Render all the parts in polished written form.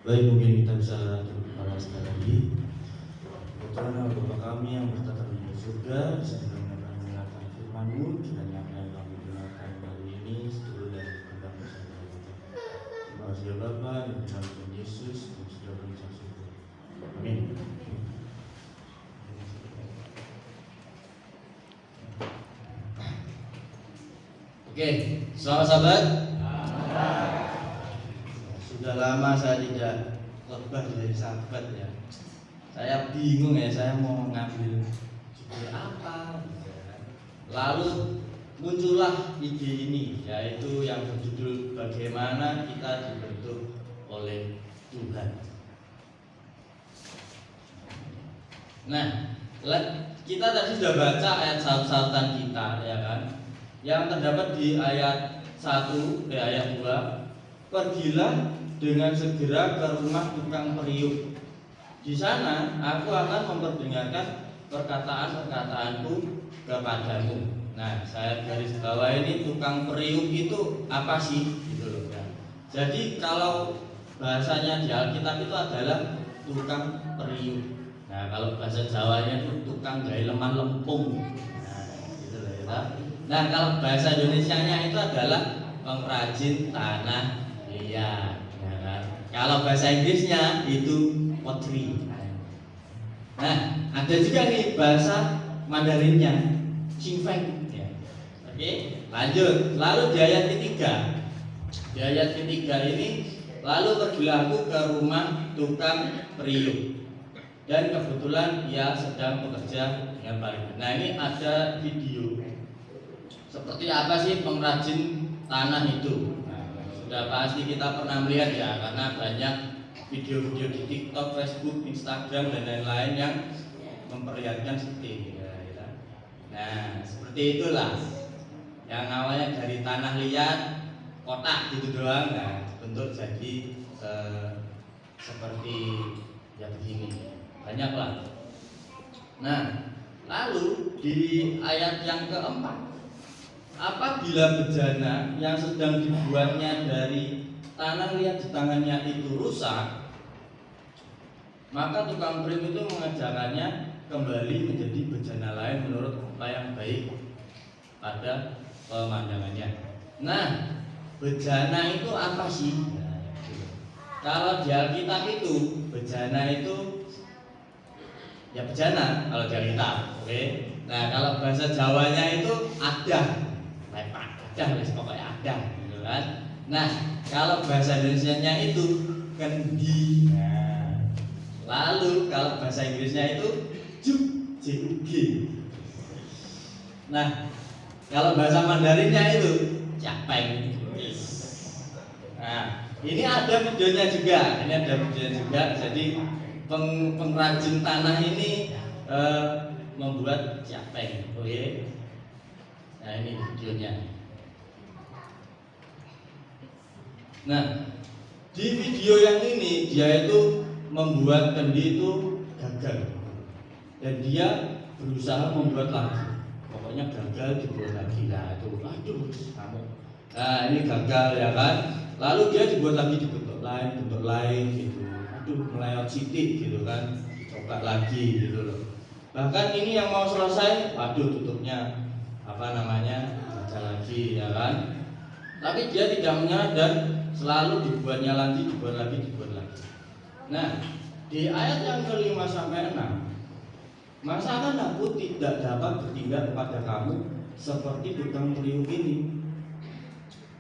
Baik, mungkin kita bisa berdoa sekali lagi. Ya Tuhan, Bapa kami yang bertata di surga, bisa mendengarkan mendengarkan firman-Mu, kiranya apa yang kami dengarkan hari ini seluruh dari kehendak bersama kita. Terima kasih ya Bapa, di dalam Tuhan Yesus, yang sudah berucap syukur. Amin. Oke, selamat sahabat. Sudah lama saya tidak khotbah dari sahabat ya. Saya bingung ya, saya mau ngambil judul apa gitu ya. Lalu muncullah ide ini, yaitu yang berjudul bagaimana kita dibentuk oleh Tuhan. Nah, kita tadi sudah baca ayat saut-sautan kita ya kan, yang terdapat di ayat 1, ayat 2. Pergilah dengan segera ke rumah tukang periuk. Di sana aku akan memperdengarkan perkataan-perkataanku kepadamu. Nah, saya garis bawah ini tukang periuk itu apa sih? Gitu loh ya. Jadi kalau bahasanya di Alkitab itu adalah tukang periuk. Nah, kalau bahasa Jawanya itu tukang gaileman lempung. Nah, gitu loh ya. Nah, kalau bahasa Indonesianya itu adalah pengrajin tanah liat. Kalau bahasa Inggrisnya itu pottery. Nah, ada juga nih bahasa Mandarinnya, Xingfeng. Ya. Oke, lanjut. Lalu di ayat ketiga. Di ayat ketiga ini, lalu pergilah aku ke rumah tukang periuk. Dan kebetulan ia sedang bekerja dengan baik. Nah, ini ada video. Seperti apa sih pengrajin tanah itu? Sudah pasti kita pernah melihat ya, karena banyak video-video di TikTok, Facebook, Instagram dan lain-lain yang memperlihatkan seperti ini ya. Nah, seperti itulah yang awalnya dari tanah liat, kotak gitu doang, nah bentuk jadi seperti ya begini, banyaklah. Nah, lalu di ayat yang keempat, apabila bejana yang sedang dibuatnya dari tanah liat di tangannya itu rusak, maka tukang periuk itu mengajarkannya kembali menjadi bejana lain menurut apa yang baik pada pemandangannya. Nah, bejana itu apa sih? Kalau di Alkitab itu bejana itu ya bejana kalau di Alkitab, oke. Nah, kalau bahasa Jawanya itu ada. Ada, pokoknya ada gitu kan. Nah, kalau bahasa Indonesianya itu kendi. Nah, lalu kalau bahasa Inggrisnya itu juk, JUG. Nah, kalau bahasa Mandarinnya itu capeng. Nah, ini ada videonya juga. Ini ada videonya juga. Jadi pengrajin tanah ini membuat capeng. Oke. Nah, ini videonya. Nah, di video yang ini dia itu membuat kendi itu gagal dan dia berusaha membuat lagi. Pokoknya gagal dibuat lagi. Nah, itu aduh kamu. Nah, ini gagal ya kan. Lalu dia dibuat lagi di bentuk lain gitu. Aduh, melewat sitik gitu kan. Coba lagi gitu loh. Bahkan ini yang mau selesai, waduh tutupnya baca lagi ya kan. Tapi dia tidak menyerah dan selalu dibuat lagi. Nah, di ayat yang ke-5 sampai 6, masakan aku tidak dapat bertindak kepada kamu seperti tukang periuk ini.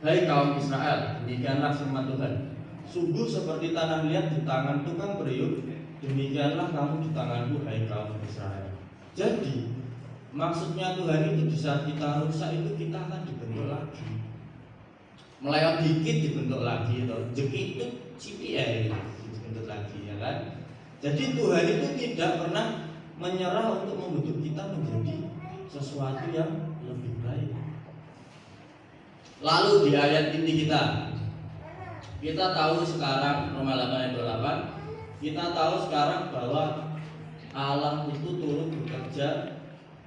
Hai kaum Israel, demikianlah firman Tuhan. Sungguh seperti tanah liat di tangan tukang periuk, demikianlah kamu di tanganku, hai kaum Israel. Jadi maksudnya Tuhan itu di saat kita rusak itu kita akan dibentuk lagi. Melewat dikit dibentuk lagi, jekit siti dibentuk lagi ya kan. Jadi Tuhan itu tidak pernah menyerah untuk membentuk kita menjadi sesuatu yang lebih baik. Lalu di ayat inti kita tahu sekarang Roma 8 ayat 28, kita tahu sekarang bahwa Allah itu turut bekerja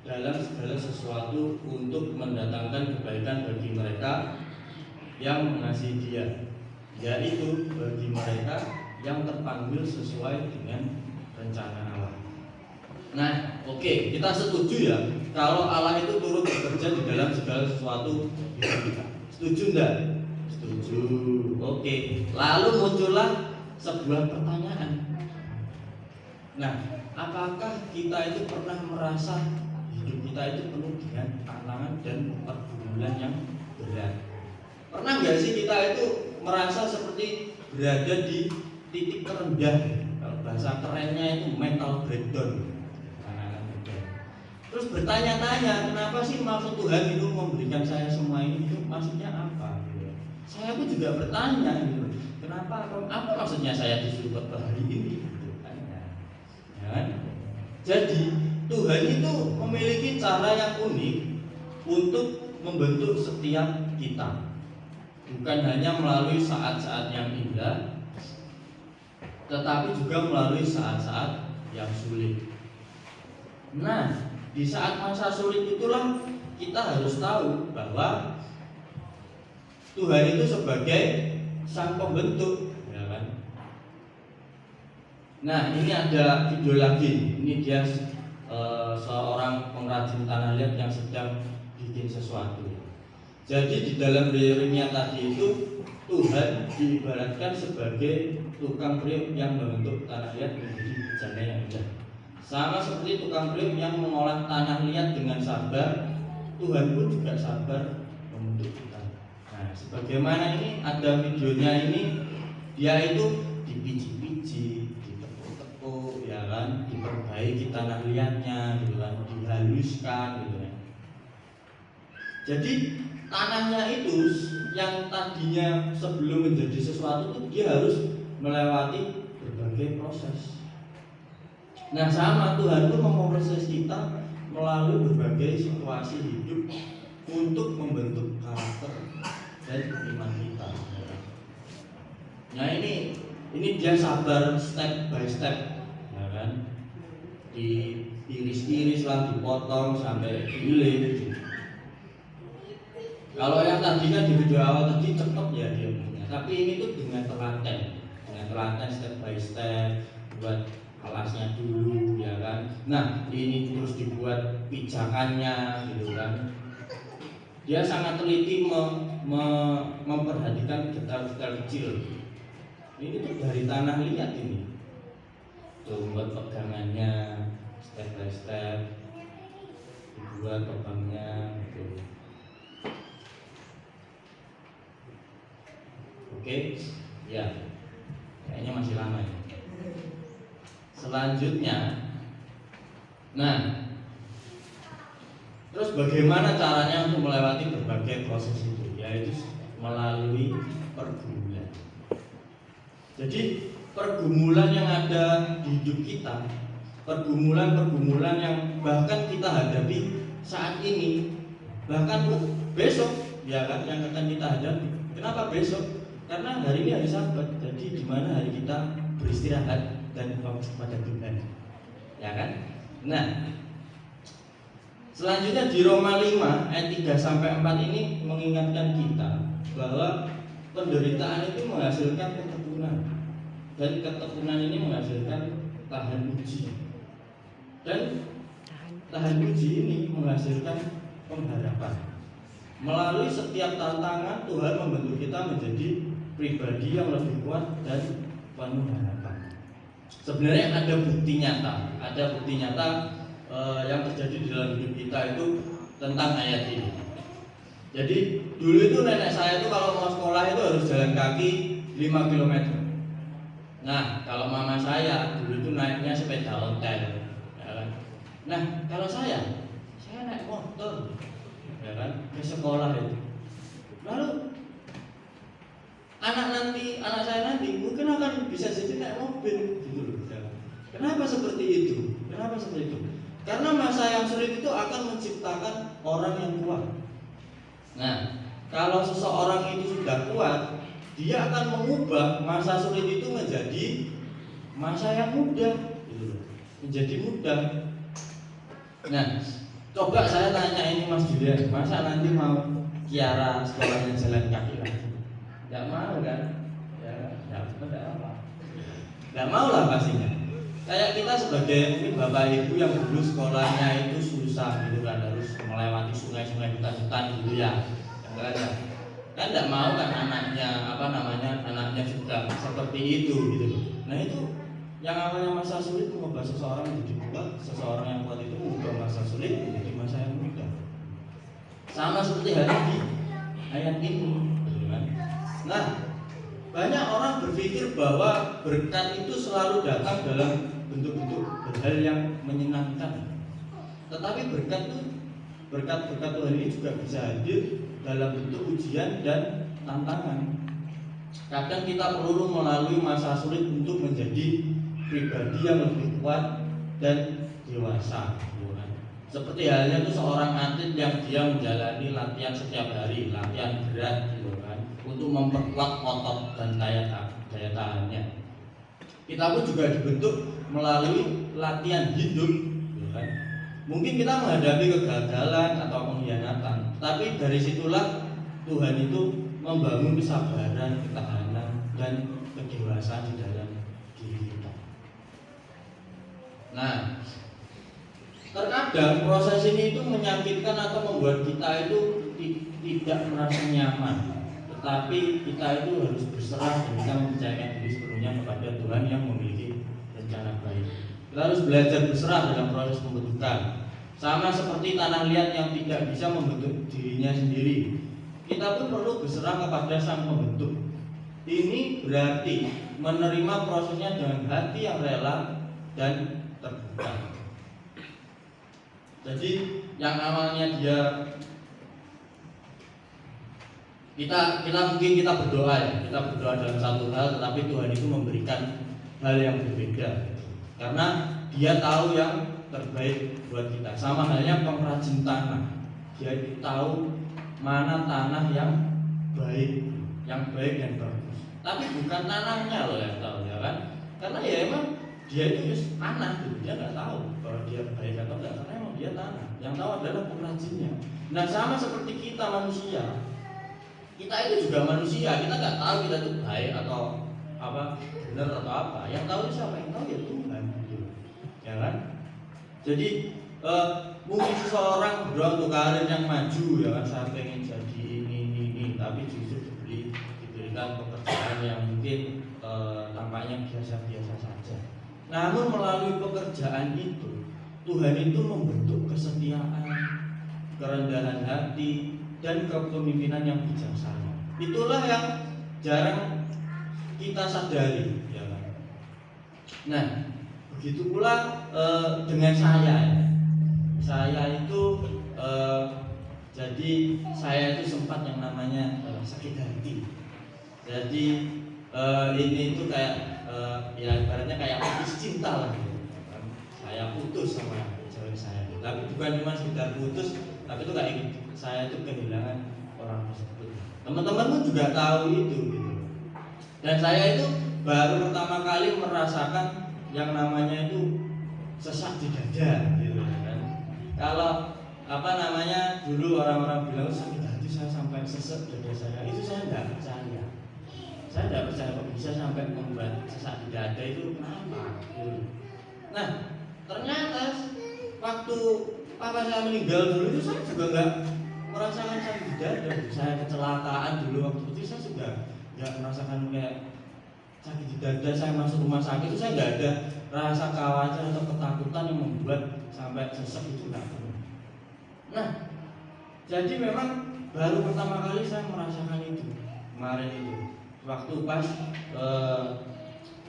dalam segala sesuatu untuk mendatangkan kebaikan bagi mereka yang mengasihi Dia, yaitu bagi mereka yang terpanggil sesuai dengan rencana Allah. Nah, oke, kita setuju ya kalau Allah itu turut bekerja di dalam segala sesuatu hidup kita. Setuju enggak? Setuju. Oke. Lalu muncullah sebuah pertanyaan. Nah, apakah kita itu pernah merasa hidup kita itu penuh dengan tantangan dan pergumulan yang berat? Pernah nggak sih kita itu merasa seperti berada di titik terendah? Kalau bahasa kerennya itu mental breakdown. Terus bertanya-tanya, kenapa sih maksud Tuhan itu memberikan saya semua ini? Itu maksudnya apa? Saya pun juga bertanya, gitu. Kenapa? Apa maksudnya saya disuruh ke hari ini? Ya kan? Jadi Tuhan itu memiliki cara yang unik untuk membentuk setiap kita. Bukan hanya melalui saat-saat yang indah, tetapi juga melalui saat-saat yang sulit. Nah, di saat masa sulit itulah kita harus tahu bahwa Tuhan itu sebagai sang pembentuk, ya kan? Nah, ini ada video lagi. Ini dia seorang pengrajin tanah liat yang sedang bikin sesuatu. Jadi di dalam Yeremia tadi itu Tuhan diibaratkan sebagai tukang priuk yang membentuk tanah liat menjadi bejana yang indah. Sama seperti tukang priuk yang mengolah tanah liat dengan sabar, Tuhan pun juga sabar membentuk kita. Nah, sebagaimana ini ada videonya ini, dia itu dipiji-piji, ditepuk-tepuk, ya kan, diperbaiki tanah liatnya, gitu kan, dihaluskan, gitu kan. Jadi tanahnya itu yang tadinya sebelum menjadi sesuatu itu dia harus melewati berbagai proses. Nah, sama Tuhan pun memproses kita melalui berbagai situasi hidup untuk membentuk karakter dan iman kita. Nah, ini dia sabar step by step, ya kan? Diiris-iris lah, dipotong sampai giling. Kalau yang tadi kan di video awal tadi cepet ya dia punya, tapi ini tuh dengan telaten step by step, buat alasnya dulu, ya kan. Nah, ini terus dibuat pijakannya, gitu kan. Dia sangat teliti memperhatikan detail-detail kecil. Ini tuh dari tanah liat ini. Tuh buat pegangannya, step by step, dibuat pegangnya, gitu. Oke, ya, kayaknya masih lama ya. Selanjutnya, nah, terus bagaimana caranya untuk melewati berbagai proses itu? Yaitu melalui pergumulan. Jadi pergumulan yang ada di hidup kita, pergumulan-pergumulan yang bahkan kita hadapi saat ini, bahkan besok, ya kan, yang akan kita hadapi. Kenapa besok? Karena hari ini hari Sabat, jadi di mana hari kita beristirahat dan fokus pada Tuhan, ya kan? Nah, selanjutnya di Roma 5 ayat 3-4 ini mengingatkan kita bahwa penderitaan itu menghasilkan ketekunan, dan ketekunan ini menghasilkan tahan uji, dan tahan uji ini menghasilkan pengharapan. Melalui setiap tantangan Tuhan membentuk kita menjadi pribadi yang lebih kuat dan penuh harapan. Sebenarnya ada bukti nyata, yang terjadi di dalam hidup kita itu tentang ayat ini. Jadi dulu itu nenek saya itu kalau mau sekolah itu harus jalan kaki 5 km. Nah, kalau mama saya dulu itu naiknya sepeda ontel, ya kan? Nah, kalau saya naik motor, ya kan, ke sekolah itu. Lalu anak saya nanti mungkin akan bisa jadi naik mobil, gitu loh. Kenapa seperti itu? Karena masa yang sulit itu akan menciptakan orang yang kuat. Nah, kalau seseorang itu sudah kuat, dia akan mengubah masa sulit itu menjadi masa yang mudah, gitu loh. Menjadi mudah. Nah, coba saya tanya ini Mas Julian, masa nanti mau Kiara sekolahnya jalan kaki lagi? Tidak mau kan? Ya, tidak apa. Nggak mau lah pastinya. Kayak kita sebagai mungkin bapak ibu yang dulu sekolahnya itu susah gitu kan, harus melewati sungai-sungai hutan-hutan gitu ya. Kan nggak mau kan anaknya juga seperti itu gitu. Nah itu yang awalnya masa sulit mengubah seseorang menjadi kuat, seseorang yang kuat itu mengubah masa sulit menjadi masa yang mudah. Sama seperti hari ini ayat ini gitu kan. Nah, banyak orang berpikir bahwa berkat itu selalu datang dalam bentuk-bentuk hal yang menyenangkan. Tetapi berkat-berkat Tuhan ini juga bisa hadir dalam bentuk ujian dan tantangan. Kadang kita perlu melalui masa sulit untuk menjadi pribadi yang lebih kuat dan dewasa. Seperti halnya itu seorang atlet yang dia menjalani latihan setiap hari, latihan berat gitu kan, untuk memperkuat otot dan daya tahannya. Kita pun juga dibentuk melalui latihan hidup gitu kan. Mungkin kita menghadapi kegagalan atau pengkhianatan, tapi dari situlah Tuhan itu membangun kesabaran, ketahanan, dan kedewasaan di dalam diri kita. Nah, terkadang proses ini itu menyakitkan atau membuat kita itu tidak merasa nyaman, tetapi kita itu harus berserah dan kita mempercayakan diri sepenuhnya kepada Tuhan yang memiliki rencana baik. Kita harus belajar berserah dalam proses pembentukan. Sama seperti tanah liat yang tidak bisa membentuk dirinya sendiri, kita pun perlu berserah kepada Sang Pembentuk. Ini berarti menerima prosesnya dengan hati yang rela dan terbuka. Jadi yang awalnya kita mungkin berdoa ya, kita berdoa dalam satu hal, tetapi Tuhan itu memberikan hal yang berbeda, karena Dia tahu yang terbaik buat kita. Sama halnya pengrajin tanah, Dia tahu mana tanah yang baik dan bagus. Tapi bukan tanahnya loh yang tahu ya kan, karena ya emang dia itu tanah gitu, dia nggak tahu bahwa dia baik atau enggak, karena emang dia tanah. Yang tahu adalah pengrajinnya. Nah sama seperti kita manusia, kita itu juga manusia, kita nggak tahu kita itu baik atau benar atau apa. Yang tahu siapa? Yang tahu ya Tuhan gitu. Ya kan? Jadi mungkin seseorang berdoa untuk karir yang maju ya kan, saya pengen jadi ini, tapi justru diberikan pekerjaan yang mungkin tampaknya biasa-biasa saja. Namun melalui pekerjaan itu Tuhan itu membentuk kesetiaan, kerendahan hati, dan kepemimpinan yang bijaksana. Itulah yang jarang kita sadari ya kan? Nah begitu pula dengan saya itu jadi saya itu sempat yang namanya sakit hati. Jadi ini itu kayak ya ibaratnya kayak putus cinta lah gitu. Saya putus sama cewek saya, tapi bukan cuma sekedar putus, tapi itu kayak saya itu kehilangan orang tersebut. Teman-teman pun juga tahu itu gitu. Dan saya itu baru pertama kali merasakan yang namanya itu sesak di dada gitu kan. Kalau dulu orang-orang bilang sakit hati saya sampai sesek dada saya, itu saya nggak percaya. Saya nggak percaya kok bisa sampai membuat sesak di dada itu kenapa gitu. Nah ternyata waktu papa saya meninggal dulu itu saya juga nggak merasakan sakit di dada. Saya kecelakaan dulu waktu itu saya sudah nggak merasakan kayak sakit di dada. Saya masuk rumah sakit itu saya nggak ada rasa khawatir atau ketakutan yang membuat sampai sesek itu nggak pernah. Nah jadi memang baru pertama kali saya merasakan itu kemarin itu waktu pas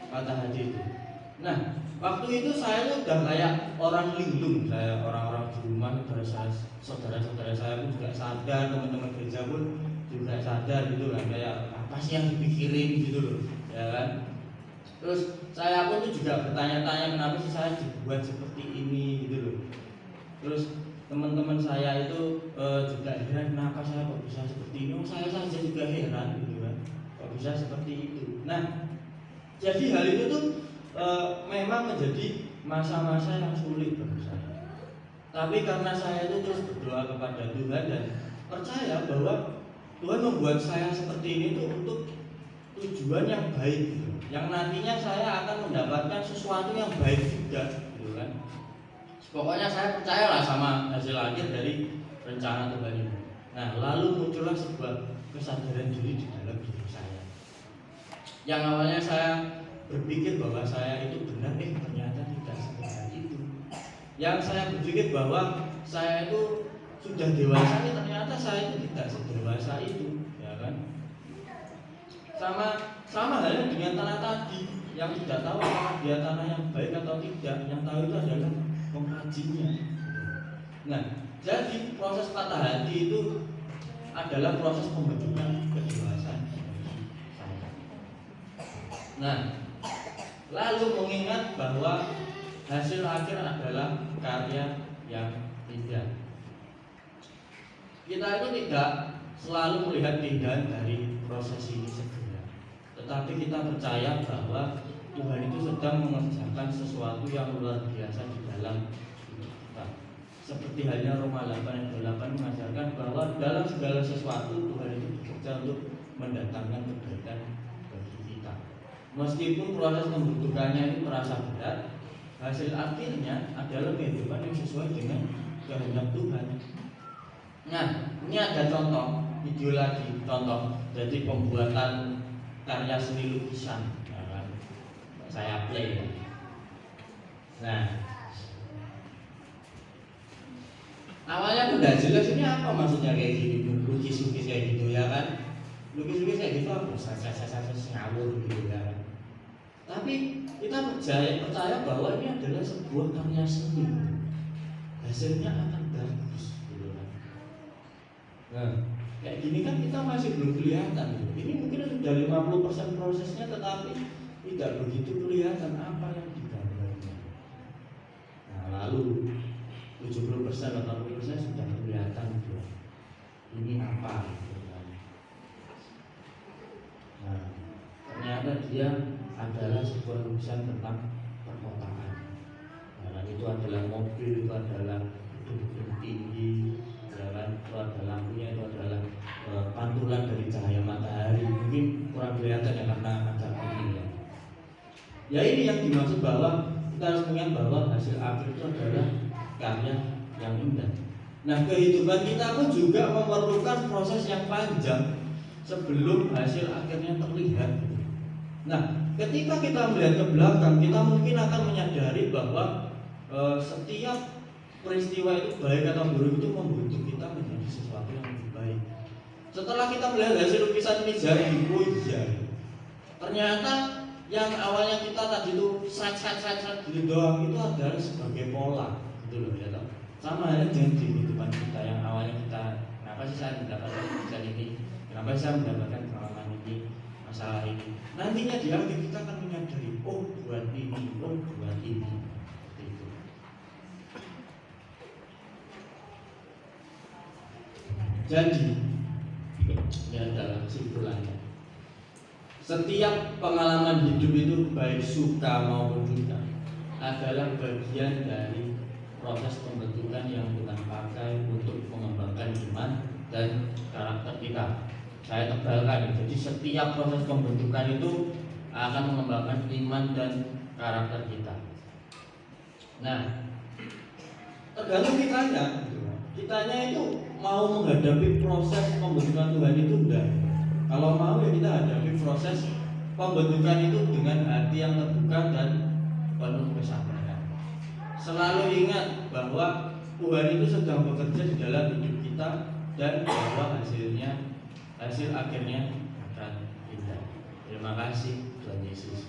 patah hati itu. Nah waktu itu saya udah kayak orang linglung, saya orang-orang di rumah, saudara-saudara saya pun juga sadar, teman-teman gereja pun juga sadar gitu kan, kayak apa sih yang dipikirin gitu loh, ya kan. Terus saya pun tuh juga bertanya-tanya kenapa sih saya dibuat seperti ini gitu loh. Terus teman-teman saya itu juga heran kenapa saya kok bisa seperti ini. Saya saja juga heran gitu kan, kok bisa seperti itu. Nah jadi hal itu tuh memang menjadi masa-masa yang sulit bagi saya. Tapi karena saya itu terus berdoa kepada Tuhan dan percaya bahwa Tuhan membuat saya seperti ini tuh untuk tujuan yang baik gitu. yang nantinya saya akan mendapatkan sesuatu yang baik juga, gitu kan. Pokoknya saya percayalah sama hasil akhir dari rencana Tuhan ini. Nah, lalu muncullah sebuah kesadaran diri di dalam diri saya. Yang awalnya saya berpikir bahwa saya itu benar, ternyata tidak sebenar itu. Yang saya berpikir bahwa saya itu sudah dewasa, ternyata saya itu tidak sedewasa itu, ya kan? Sama halnya dengan tanah tadi, yang tidak tahu apakah dia tanah yang baik atau tidak, yang tahu itu adalah pengrajinnya. Nah, jadi proses patah hati itu adalah proses pembentukan kedewasaan saya. Nah, lalu mengingat bahwa hasil akhir adalah karya yang indah. Kita itu tidak selalu melihat keindahan dari proses ini segera, tetapi kita percaya bahwa Tuhan itu sedang mengerjakan sesuatu yang luar biasa di dalam hidup kita. Seperti halnya Roma 8 ayat 8 mengajarkan bahwa dalam segala sesuatu Tuhan itu bekerja untuk mendatangkan kebaikan bagi kita. Meskipun proses membutuhkannya itu terasa berat, hasil akhirnya adalah kehidupan yang sesuai dengan kehendak Tuhan. Nah, ini ada contoh video lagi, contoh jadi pembuatan karya seni lukisan, ya kan? Saya play. Nah, awalnya tuh nggak jelas ini apa maksudnya kayak gini, lukis-lukis kayak gitu, ya kan? Lukis-lukis kayak gitu apa? Saya ngawur gitu, ya kan? Tapi kita percaya bahwa ini adalah sebuah karya seni, hasilnya akan bagus. Nah, kayak gini kan kita masih belum kelihatan. Ini mungkin sudah 50% prosesnya, tetapi tidak begitu kelihatan apa yang digambarnya. Nah, lalu 70% atau 80% sudah kelihatan gitu. Ini apa? Nah, ternyata dia adalah sebuah lukisan tentang perkotaan. Nah, itu adalah mobil, itu adalah gedung tinggi, itu ada lampunya, itu adalah pantulan dari cahaya matahari. Mungkin kurang kelihatan ya karena agak kuning ya. Ya ini yang dimaksud bahwa kita harus mengingat bahwa hasil akhir itu adalah karya yang indah. Nah, kehidupan kita pun juga memerlukan proses yang panjang sebelum hasil akhirnya terlihat. Nah, ketika kita melihat ke belakang, kita mungkin akan menyadari bahwa setiap peristiwa itu baik atau buruk itu membentuk kita menjadi sesuatu yang lebih baik. Setelah kita melihat hasil lukisan ini jadi, ternyata yang awalnya kita tadi itu sat gitu doang, itu adalah sebagai pola, gitu loh ya toh. Sama halnya dengan di kehidupan kita yang awalnya kita, kenapa sih saya mendapatkan lukisan ini, kenapa sih saya mendapatkan pengalaman ini, masalah ini. Nantinya di akhir kita akan menyadari, oh buat ini, oh buat ini. Jadi, ini adalah kesimpulannya. Setiap pengalaman hidup itu baik suka maupun duka adalah bagian dari proses pembentukan yang Tuhan pakai untuk mengembangkan iman dan karakter kita. Saya tebalkan, jadi setiap proses pembentukan itu akan mengembangkan iman dan karakter kita. Nah, tergantung kitanya itu mau menghadapi proses pembentukan Tuhan itu enggak. Kalau mau ya kita hadapi proses pembentukan itu dengan hati yang terbuka dan penuh kesabaran. Selalu ingat bahwa Tuhan itu sedang bekerja di dalam hidup kita dan bahwa hasil akhirnya akan indah. Terima kasih Tuhan Yesus.